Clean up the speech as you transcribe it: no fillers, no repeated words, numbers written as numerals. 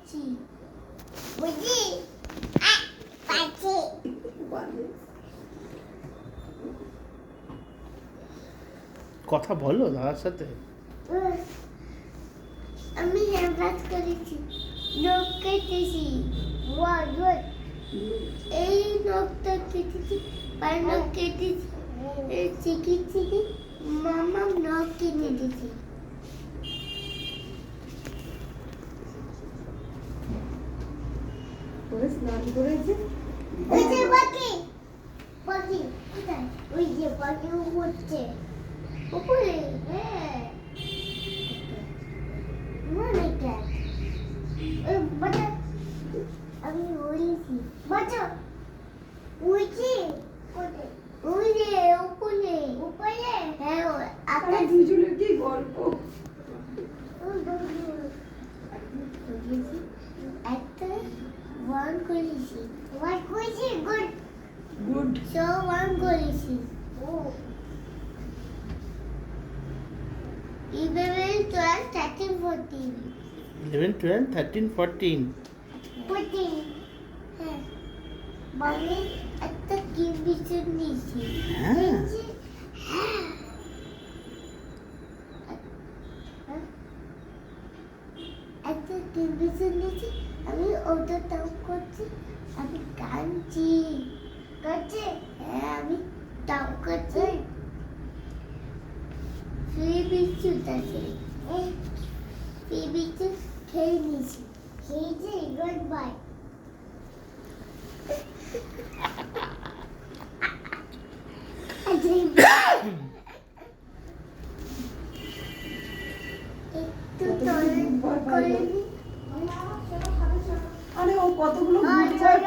পাচ্ছি বুঝি পাচ্ছি কথা বলো দাদার সাথে। আমি হেয়ার করেছি নখ কেটেছি গুড এই নখটা কেটেছি পায়ের নখ কেটেছি চিকি চিকি মামা নখ কেটে দিয়েছি স্নান করেছে। ওই যে বাকি বাকি কোথায় ওই যে বাকি উঠছে উপরে হ্যাঁ মনে কে ওই বাচ্চা আমি বলেছি বাচ্চা উঠছি কোথায় ওই যে উপরে উপরে হ্যাঁ আপনারা দুজনের কি গল্প। একটা ওয়ান করেছি ওয়ান করেছি গুড গুড। সো ওয়ান করেছি ও 11 12 13 14 11, 12, 13, 14 14 হ্যাঁ মানে একটা কি বিছন নিয়েছি হ্যাঁ। একটা কি বিছন নিয়েছি আমি ওটা টাও করছি আমি কাঁদছি কাঁদছি হ্যাঁ আমি টাও করছি ফ্রি বিস্কুট আছে ফ্রি বিস্কুট খেয়ে নিয়েছি খেয়েছি গুড বাই একটু টয়লেট করে নি আরে ও কতগুলো ভূত ভয়